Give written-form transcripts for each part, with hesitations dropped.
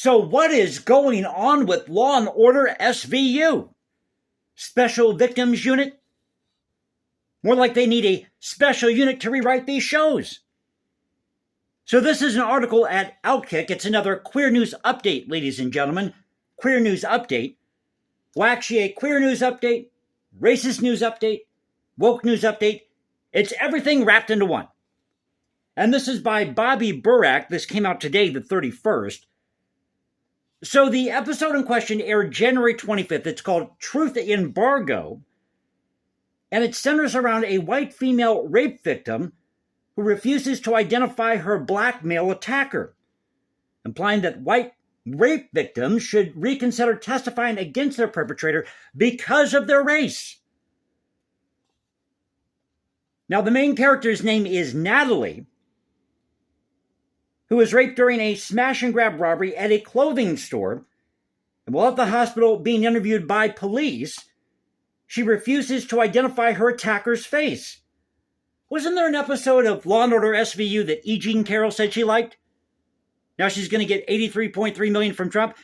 So what is going on with Law and Order SVU? Special Victims Unit? More like they need a special unit to rewrite these shows. So this is an article at Outkick. It's another queer news update, ladies and gentlemen. Queer news update. Well, actually a queer news update, racist news update, woke news update. It's everything wrapped into one. And this is by Bobby Burack. This came out today, the 31st. So the episode in question aired January 25th. It's called Truth Embargo. And it centers around a white female rape victim who refuses to identify her black male attacker, implying that white rape victims should reconsider testifying against their perpetrator because of their race. Now, the main character's name is Natalie, who was raped during a smash-and-grab robbery at a clothing store. And while at the hospital being interviewed by police, she refuses to identify her attacker's face. Wasn't there an episode of Law & Order SVU that E. Jean Carroll said she liked? Now she's going to get $83.3 million from Trump.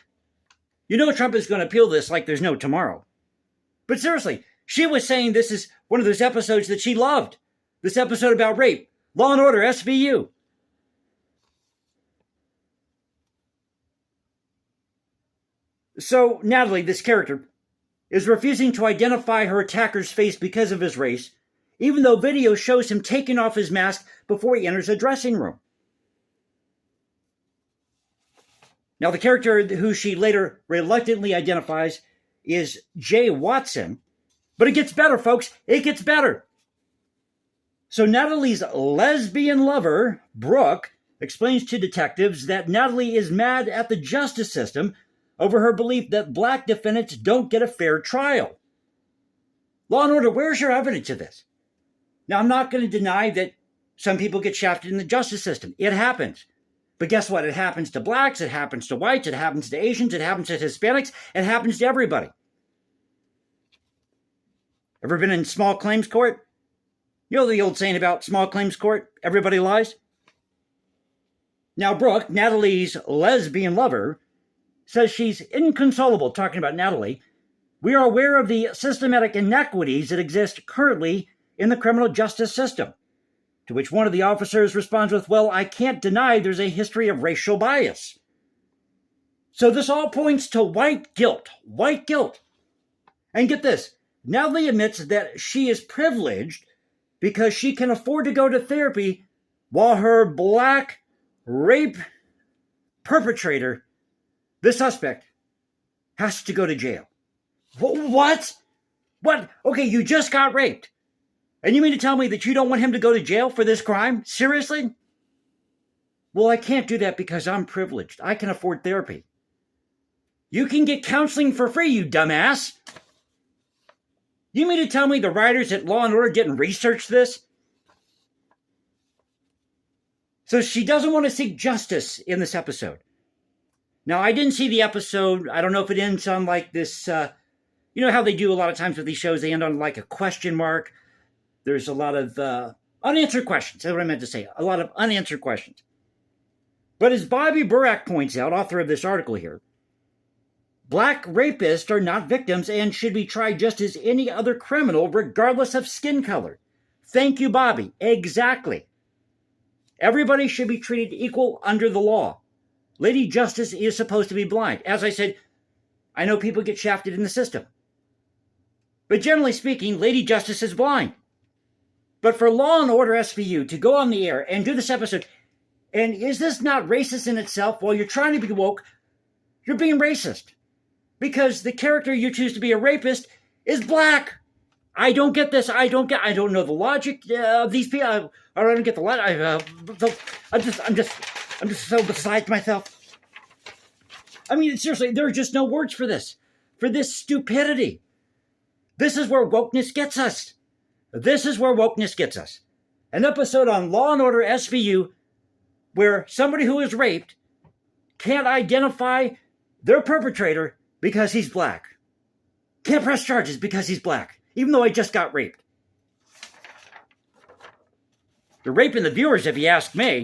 You know Trump is going to appeal this like there's no tomorrow. But seriously, she was saying this is one of those episodes that she loved. This episode about rape. Law & Order SVU. So Natalie, this character, is refusing to identify her attacker's face because of his race, even though video shows him taking off his mask before he enters a dressing room. Now, the character who she later reluctantly identifies is Jay Watson. But it gets better, folks. It gets better. So Natalie's lesbian lover, Brooke, explains to detectives that Natalie is mad at the justice system over her belief that black defendants don't get a fair trial. Law and Order, where's your evidence of this? Now, I'm not going to deny that some people get shafted in the justice system. It happens. But guess what? It happens to blacks, it happens to whites, it happens to Asians, it happens to Hispanics, it happens to everybody. Ever been in small claims court? You know the old saying about small claims court, everybody lies? Now Brooke, Natalie's lesbian lover, says she's inconsolable talking about Natalie. We are aware of the systematic inequities that exist currently in the criminal justice system. To which one of the officers responds with, well, I can't deny there's a history of racial bias. So this all points to white guilt. White guilt. And get this, Natalie admits that she is privileged because she can afford to go to therapy while her black rape perpetrator, the suspect, has to go to jail. What? What? Okay, you just got raped. And you mean to tell me that you don't want him to go to jail for this crime? Seriously? Well, I can't do that because I'm privileged. I can afford therapy. You can get counseling for free, you dumbass. You mean to tell me the writers at Law & Order didn't research this? So she doesn't want to seek justice in this episode. Now, I didn't see the episode. I don't know if it ends on like this, you know how they do a lot of times with these shows, they end on like a question mark. There's a lot of unanswered questions. That's what I meant to say. A lot of unanswered questions. But as Bobby Burack points out, author of this article here, black rapists are not victims and should be tried just as any other criminal, regardless of skin color. Thank you, Bobby. Exactly. Everybody should be treated equal under the law. Lady Justice is supposed to be blind. As I said, I know people get shafted in the system. But generally speaking, Lady Justice is blind. But for Law & Order SVU to go on the air and do this episode, and is this not racist in itself? While you're trying to be woke, you're being racist. Because the character you choose to be a rapist is black. I don't get this. I don't know the logic of these people. I don't get the logic. I'm just so beside myself. I mean, seriously, there are just no words for this. For this stupidity. This is where wokeness gets us. This is where wokeness gets us. An episode on Law & Order SVU where somebody who is raped can't identify their perpetrator because he's black. Can't press charges because he's black, even though I just got raped. You're raping the viewers if you ask me.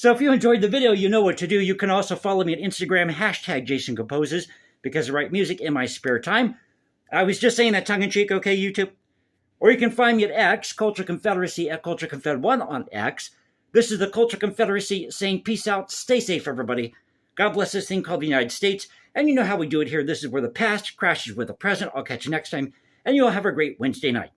So if you enjoyed the video, you know what to do. You can also follow me on Instagram, hashtag Jason Composes, because I write music in my spare time. I was just saying that tongue-in-cheek, okay, YouTube? Or you can find me at X, Culture Confederacy, at Culture Confed1 on X. This is the Culture Confederacy saying peace out, stay safe, everybody. God bless this thing called the United States. And you know how we do it here. This is where the past crashes with the present. I'll catch you next time. And you all have a great Wednesday night.